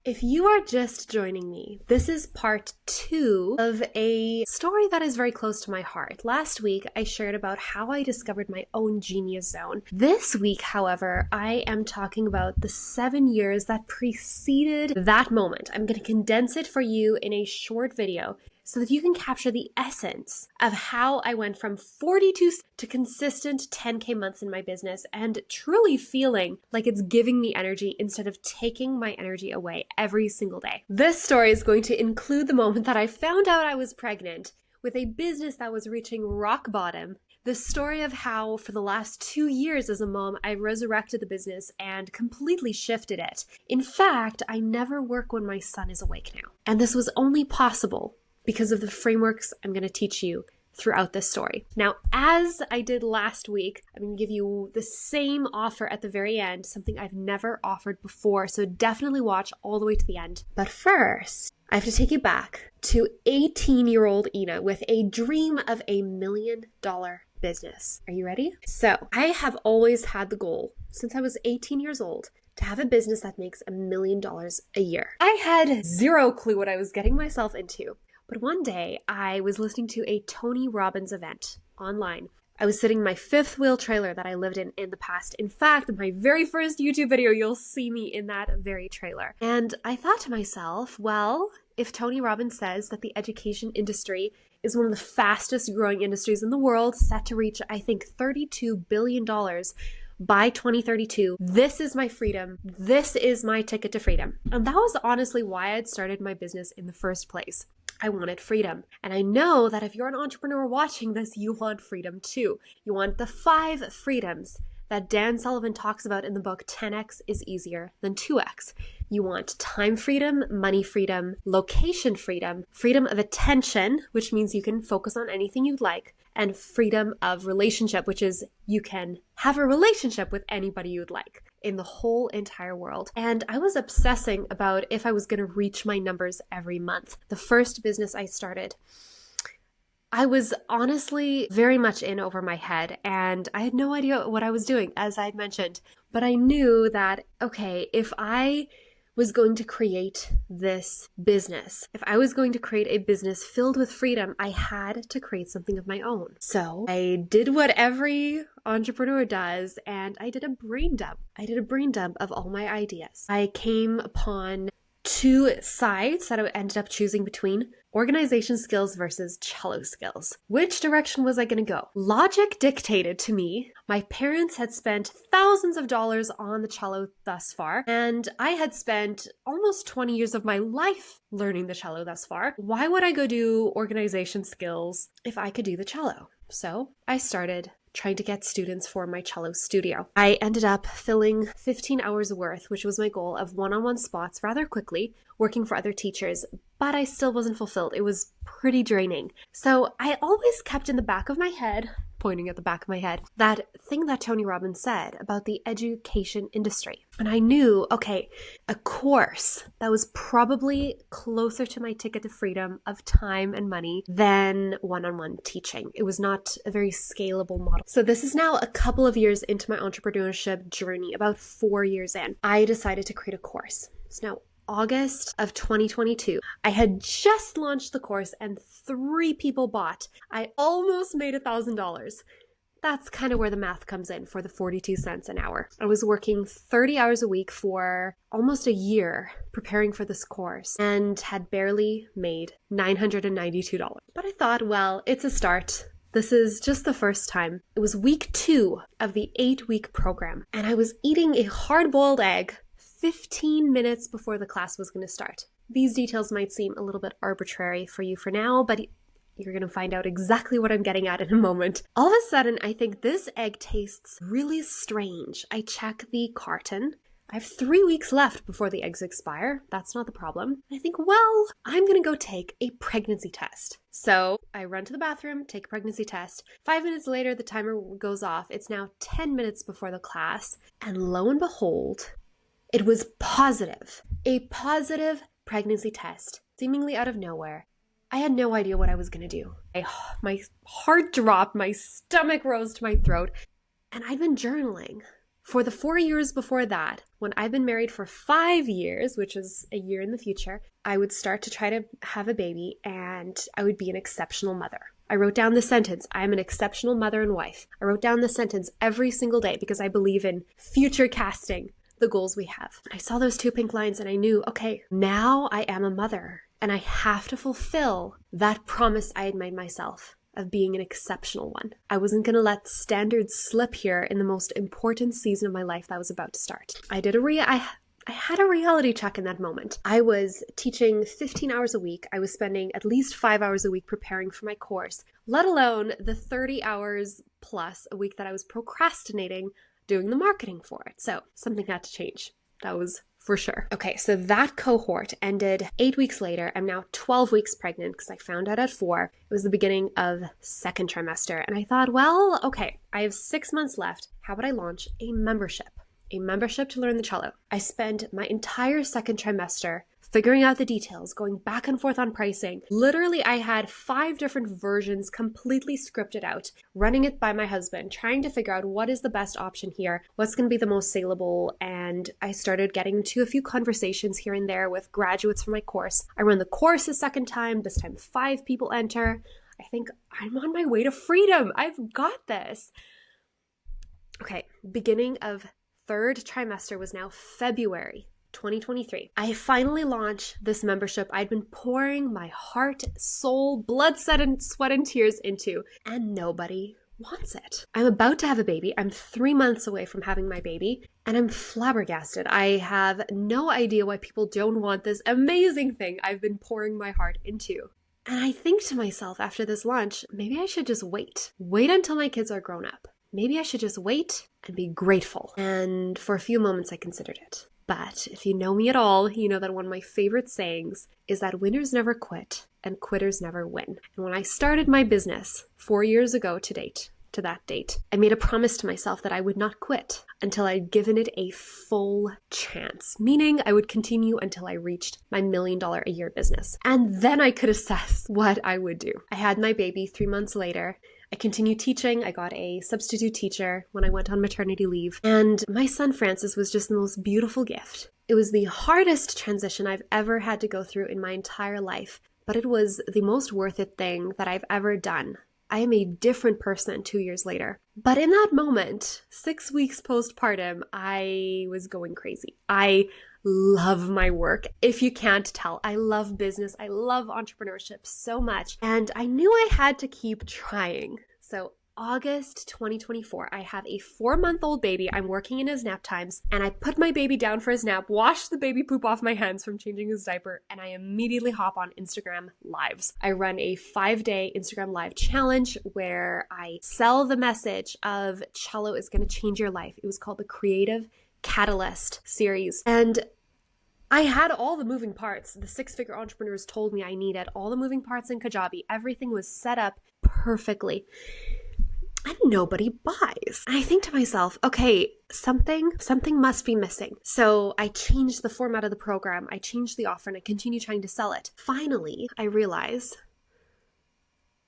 If you are just joining me, this is part 2 of a story that is very close to my heart. Last week, I shared about how I discovered my own genius zone. This week, however, I am talking about the 7 years that preceded that moment. I'm going to condense it for you in a short video so that you can capture the essence of how I went from 42 to consistent 10K months in my business and truly feeling like it's giving me energy instead of taking my energy away every single day. This story is going to include the moment that I found out I was pregnant with a business that was reaching rock bottom. The story of how for the last 2 years as a mom, I resurrected the business and completely shifted it. In fact, I never work when my son is awake now. And this was only possible because of the frameworks I'm going to teach you throughout this story. Now, as I did last week, I'm going to give you the same offer at the very end, something I've never offered before, so definitely watch all the way to the end. But first, I have to take you back to 18-year-old Ina with a dream of $1 million business. Are you ready? So, I have always had the goal, since I was 18 years old, to have a business that makes $1 million a year. I had zero clue what I was getting myself into. But one day, I was listening to a Tony Robbins event online. I was sitting in my fifth wheel trailer that I lived in the past. In fact, in my very first YouTube video, you'll see me in that very trailer. And I thought to myself, well, if Tony Robbins says that the education industry is one of the fastest growing industries in the world, set to reach, I think, $32 billion by 2032, this is my freedom. This is my ticket to freedom. And that was honestly why I'd started my business in the first place. I wanted freedom. And I know that if you're an entrepreneur watching this, you want freedom too. You want the 5 freedoms that Dan Sullivan talks about in the book 10x is easier than 2x. You want time freedom, money freedom, location freedom, freedom of attention, which means you can focus on anything you'd like, and freedom of relationship, which is you can have a relationship with anybody you'd like in the whole entire world. And I was obsessing about if I was going to reach my numbers every month. The first business I started, I was honestly very much in over my head and I had no idea what I was doing, as I had mentioned. But I knew that, okay, if I was going to create this business, if I was going to create a business filled with freedom, I had to create something of my own. So I did what every entrepreneur does, and I did a brain dump. I did a brain dump of all my ideas. I came upon 2 sides that I ended up choosing between: organization skills versus cello skills. Which direction was I going to go? Logic dictated to me. My parents had spent thousands of dollars on the cello thus far, and I had spent almost 20 years of my life learning the cello thus far. Why would I go do organization skills if I could do the cello? So I started trying to get students for my cello studio. I ended up filling 15 hours worth, which was my goal, of one-on-one spots rather quickly, working for other teachers, but I still wasn't fulfilled. It was pretty draining. So I always kept in the back of my head, pointing at the back of my head, that thing that Tony Robbins said about the education industry. And I knew, okay, a course that was probably closer to my ticket to freedom of time and money than one-on-one teaching. It was not a very scalable model. So this is now a couple of years into my entrepreneurship journey, about 4 years in. I decided to create a course. It's now August of 2022. I had just launched the course and 3 people bought. I almost made $1,000. That's kind of where the math comes in for the 42 cents an hour. I was working 30 hours a week for almost a year preparing for this course and had barely made $992. But I thought, well, it's a start. This is just the first time. It was week 2 of the 8-week program, and I was eating a hard-boiled egg 15 minutes before the class was going to start. These details might seem a little bit arbitrary for you for now, but you're going to find out exactly what I'm getting at in a moment. All of a sudden, I think this egg tastes really strange. I check the carton. I have 3 weeks left before the eggs expire. That's not the problem. I think, well, I'm going to go take a pregnancy test. So I run to the bathroom, take a pregnancy test. 5 minutes later, the timer goes off. It's now 10 minutes before the class. And lo and behold, it was positive. A positive pregnancy test, seemingly out of nowhere. I had no idea what I was going to do. My heart dropped, my stomach rose to my throat, and I'd been journaling For the 4 years before that, when I've been married for 5 years, which is a year in the future, I would start to try to have a baby and I would be an exceptional mother. I wrote down the sentence, I am an exceptional mother and wife. I wrote down the sentence every single day because I believe in future casting the goals we have. I saw those 2 pink lines and I knew, okay, now I am a mother and I have to fulfill that promise I had made myself of being an exceptional one. I wasn't going to let standards slip here in the most important season of my life that was about to start. I had a reality check in that moment. I was teaching 15 hours a week. I was spending at least 5 hours a week preparing for my course, let alone the 30 hours plus a week that I was procrastinating doing the marketing for it. So something had to change. That was for sure. Okay, so that cohort ended 8 weeks later. I'm now 12 weeks pregnant because I found out at 4. It was the beginning of second trimester. And I thought, well, okay, I have 6 months left. How about I launch a membership to learn the cello? I spent my entire second trimester figuring out the details, going back and forth on pricing. Literally, I had 5 different versions completely scripted out, running it by my husband, trying to figure out what is the best option here, what's going to be the most saleable. And I started getting into a few conversations here and there with graduates from my course. I run the course a second time. This time 5 people enter. I think I'm on my way to freedom. I've got this. Okay, beginning of third trimester was now February 2023. I finally launched this membership I'd been pouring my heart, soul, blood, sweat, and tears into, and nobody wants it. I'm about to have a baby. I'm 3 months away from having my baby, and I'm flabbergasted. I have no idea why people don't want this amazing thing I've been pouring my heart into. And I think to myself after this launch, maybe I should just wait until my kids are grown up. Maybe I should just wait and be grateful. And for a few moments, I considered it. But if you know me at all, you know that one of my favorite sayings is that winners never quit and quitters never win. And when I started my business 4 years ago to that date, I made a promise to myself that I would not quit until I'd given it a full chance, meaning I would continue until I reached my $1 million a year business. And then I could assess what I would do. I had my baby 3 months later. I continued teaching. I got a substitute teacher when I went on maternity leave. And my son Francis was just the most beautiful gift. It was the hardest transition I've ever had to go through in my entire life, but it was the most worth it thing that I've ever done. I am a different person 2 years later. But in that moment, 6 weeks postpartum, I was going crazy. I love my work. If you can't tell, I love business. I love entrepreneurship so much. And I knew I had to keep trying. So August 2024, I have a 4-month-old baby. I'm working in his nap times, and I put my baby down for his nap, wash the baby poop off my hands from changing his diaper, and I immediately hop on Instagram Lives. I run a 5-day Instagram Live challenge where I sell the message of cello is going to change your life. It was called the Creative Catalyst series. And I had all the moving parts. The 6-figure entrepreneurs told me I needed all the moving parts in Kajabi. Everything was set up perfectly. And nobody buys. And I think to myself, okay, something must be missing. So I changed the format of the program. I changed the offer and I continue trying to sell it. Finally, I realize,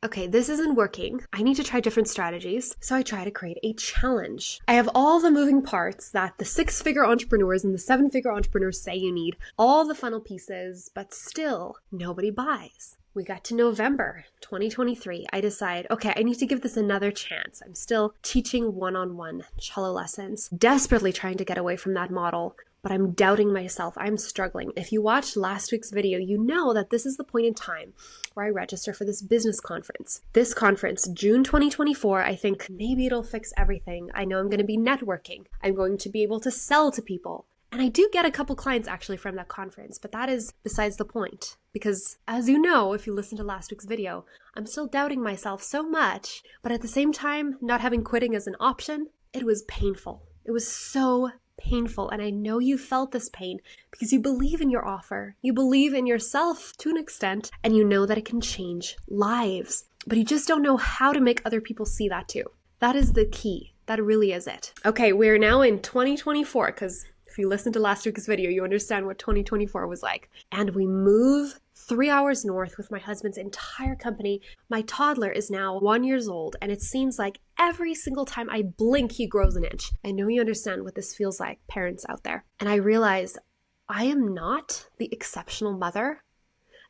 okay, this isn't working. I need to try different strategies. So I try to create a challenge. I have all the moving parts that the 6-figure entrepreneurs and the 7-figure entrepreneurs say you need, all the funnel pieces, but still nobody buys. We got to November 2023. I decide, okay, I need to give this another chance. I'm still teaching one-on-one cello lessons, desperately trying to get away from that model, but I'm doubting myself. I'm struggling. If you watched last week's video, you know that this is the point in time where I register for this business conference. This conference, June 2024, I think maybe it'll fix everything. I know I'm going to be networking. I'm going to be able to sell to people. And I do get a couple clients actually from that conference, but that is besides the point. Because as you know, if you listened to last week's video, I'm still doubting myself so much, but at the same time, not having quitting as an option, it was painful. It was so painful. And I know you felt this pain because you believe in your offer. You believe in yourself to an extent, and you know that it can change lives, but you just don't know how to make other people see that too. That is the key. That really is it. Okay, we're now in 2024 because If you listened to last week's video, you understand what 2024 was like. And we move 3 hours north with my husband's entire company. My toddler is now 1 year old, and it seems like every single time I blink, he grows an inch. I know you understand what this feels like, parents out there. And I realize I am not the exceptional mother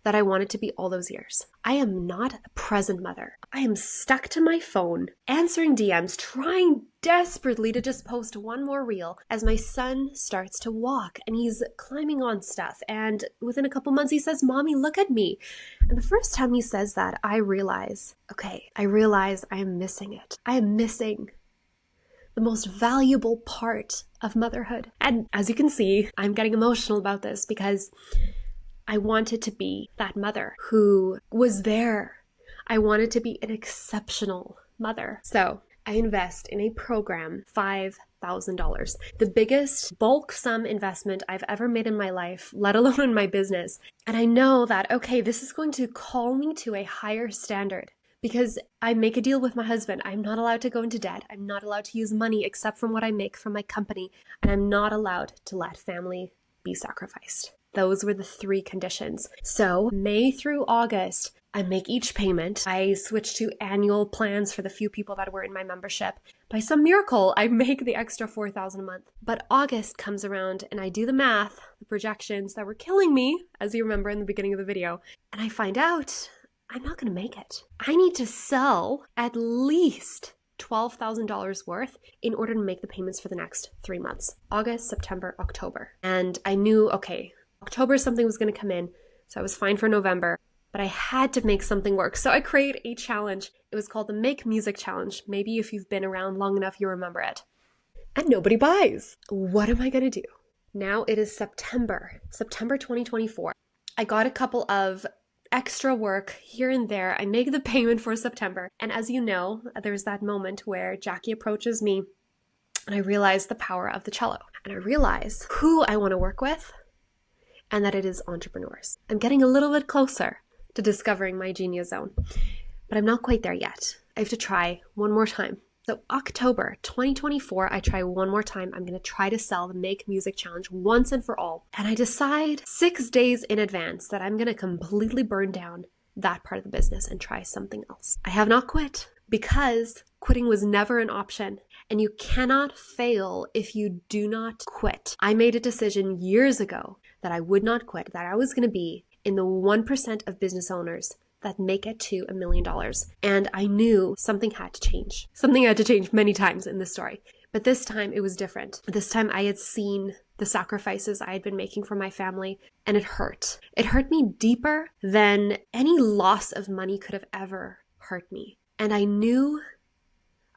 that I wanted to be all those years. I am not a present mother. I am stuck to my phone, answering DMs, trying desperately to just post one more reel as my son starts to walk and he's climbing on stuff. And within a couple months, he says, "Mommy, look at me." And the first time he says that, I realize I am missing it. I am missing the most valuable part of motherhood. And as you can see, I'm getting emotional about this because I wanted to be that mother who was there. I wanted to be an exceptional mother. So I invest in a program, $5,000, the biggest bulk sum investment I've ever made in my life, let alone in my business. And I know that, okay, this is going to call me to a higher standard because I make a deal with my husband. I'm not allowed to go into debt. I'm not allowed to use money except from what I make from my company. And I'm not allowed to let family be sacrificed. Those were the 3 conditions. So May through August, I make each payment. I switch to annual plans for the few people that were in my membership. By some miracle, I make the extra $4,000 a month. But August comes around and I do the math, the projections that were killing me, as you remember in the beginning of the video, and I find out I'm not going to make it. I need to sell at least $12,000 worth in order to make the payments for the next 3 months, August, September, October. And I knew, okay, October something was going to come in, so I was fine for November, but I had to make something work. So I created a challenge. It was called the Make Music Challenge. Maybe if you've been around long enough, you remember it. And nobody buys. What am I going to do? Now it is September 2024. I got a couple of extra work here and there. I make the payment for September. And as you know, there's that moment where Jackie approaches me and I realize the power of the cello. And I realize who I want to work with and that it is entrepreneurs. I'm getting a little bit closer to discovering my genius zone, but I'm not quite there yet. I have to try one more time. So October 2024, I try one more time. I'm going to try to sell the Make Music Challenge once and for all. And I decide 6 days in advance that I'm going to completely burn down that part of the business and try something else. I have not quit because quitting was never an option. And you cannot fail if you do not quit. I made a decision years ago that I would not quit, that I was going to be in the 1% of business owners that make it to $1 million. And I knew something had to change. Something had to change many times in this story. But this time it was different. This time I had seen the sacrifices I had been making for my family, and it hurt. It hurt me deeper than any loss of money could have ever hurt me. And I knew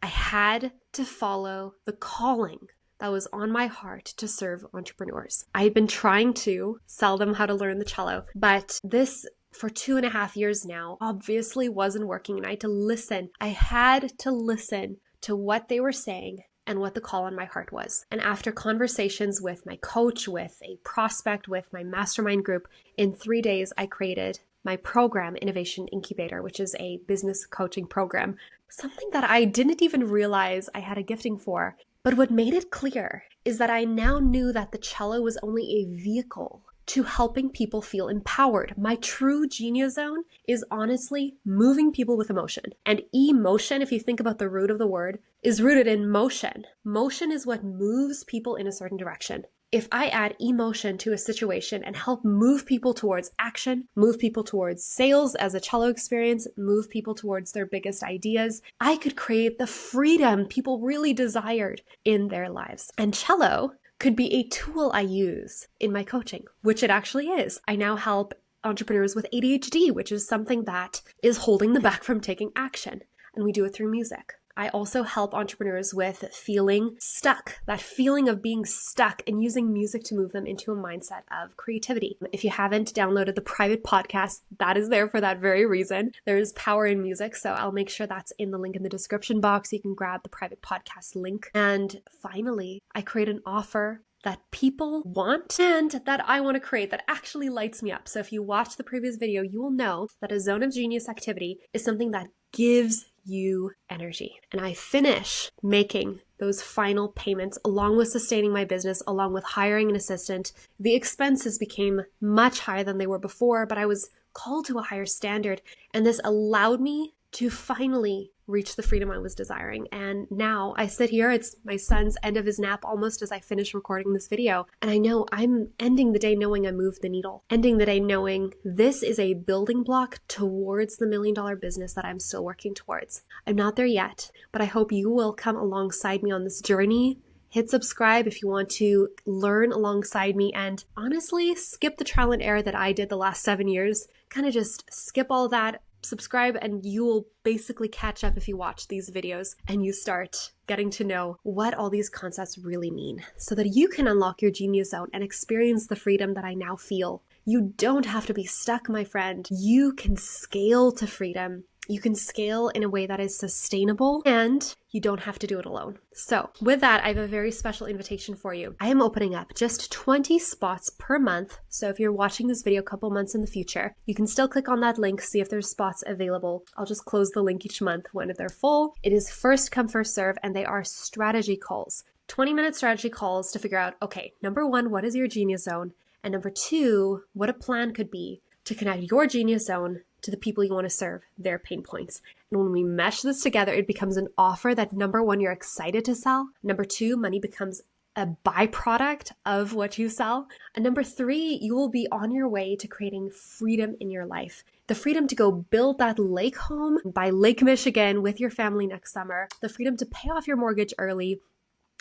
I had to follow the calling that was on my heart to serve entrepreneurs. I had been trying to sell them how to learn the cello, but this for 2.5 years now obviously wasn't working, and I had to listen. I had to listen to what they were saying and what the call on my heart was. And after conversations with my coach, with a prospect, with my mastermind group, in 3 days I created my program, Innovation Incubator, which is a business coaching program, something that I didn't even realize I had a gifting for. But what made it clear is that I now knew that the cello was only a vehicle to helping people feel empowered. My true genius zone is honestly moving people with emotion. And emotion, if you think about the root of the word, is rooted in motion. Motion is what moves people in a certain direction. If I add emotion to a situation and help move people towards action, move people towards sales as a cello experience, move people towards their biggest ideas, I could create the freedom people really desired in their lives. And cello could be a tool I use in my coaching, which it actually is. I now help entrepreneurs with ADHD, which is something that is holding them back from taking action. And we do it through music. I also help entrepreneurs with feeling stuck, that feeling of being stuck, and using music to move them into a mindset of creativity. If you haven't downloaded the private podcast, that is there for that very reason. There is power in music, so I'll make sure that's in the link in the description box. You can grab the private podcast link. And finally, I create an offer that people want and that I want to create that actually lights me up. So if you watch the previous video, you will know that a zone of genius activity is something that gives you energy. And I finish making those final payments along with sustaining my business, along with hiring an assistant. The expenses became much higher than they were before, but I was called to a higher standard. And this allowed me to finally reach the freedom I was desiring. And now I sit here, it's my son's end of his nap almost as I finish recording this video. And I know I'm ending the day knowing I moved the needle, ending the day knowing this is a building block towards the $1 million business that I'm still working towards. I'm not there yet, but I hope you will come alongside me on this journey. Hit subscribe if you want to learn alongside me, and honestly, skip the trial and error that I did the last 7 years. Kind of just skip all that. Subscribe and you will basically catch up if you watch these videos and you start getting to know what all these concepts really mean so that you can unlock your genius zone and experience the freedom that I now feel. You don't have to be stuck, my friend. You can scale to freedom. You can scale in a way that is sustainable, and you don't have to do it alone. So with that, I have a very special invitation for you. I am opening up just 20 spots per month. So if you're watching this video a couple months in the future, you can still click on that link, see if there's spots available. I'll just close the link each month when they're full. It is first come, first serve, and they are strategy calls. 20-minute strategy calls to figure out, okay, number one, what is your genius zone? And number two, what a plan could be to connect your genius zone to the people you want to serve, their pain points. And when we mesh this together, it becomes an offer that number one, you're excited to sell. Number two, money becomes a byproduct of what you sell. And number three, you will be on your way to creating freedom in your life. The freedom to go build that lake home by Lake Michigan with your family next summer. The freedom to pay off your mortgage early.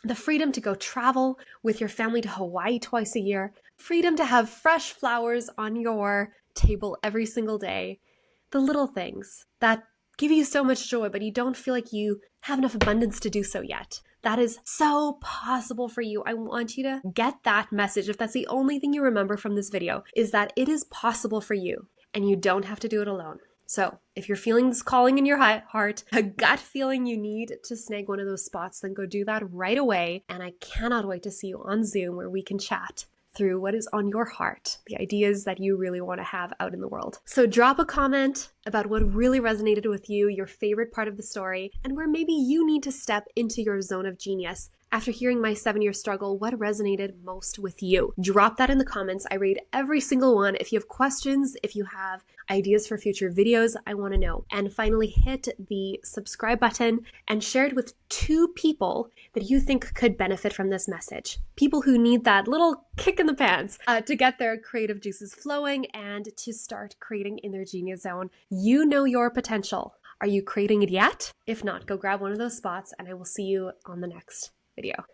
The freedom to go travel with your family to Hawaii twice a year. Freedom to have fresh flowers on your table every single day. The little things that give you so much joy, but you don't feel like you have enough abundance to do so yet. That is so possible for you. I want you to get that message. If that's the only thing you remember from this video, is that it is possible for you and you don't have to do it alone. So if you're feeling this calling in your heart, a gut feeling you need to snag one of those spots, then go do that right away. And I cannot wait to see you on Zoom where we can chat through what is on your heart, the ideas that you really want to have out in the world. So drop a comment about what really resonated with you, your favorite part of the story, and where maybe you need to step into your zone of genius. After hearing my 7-year struggle, what resonated most with you? Drop that in the comments. I read every single one. If you have questions, if you have ideas for future videos, I want to know. And finally, hit the subscribe button and share it with 2 people that you think could benefit from this message. People who need that little kick in the pants to get their creative juices flowing and to start creating in their genius zone. You know your potential. Are you creating it yet? If not, go grab one of those spots and I will see you on the next video.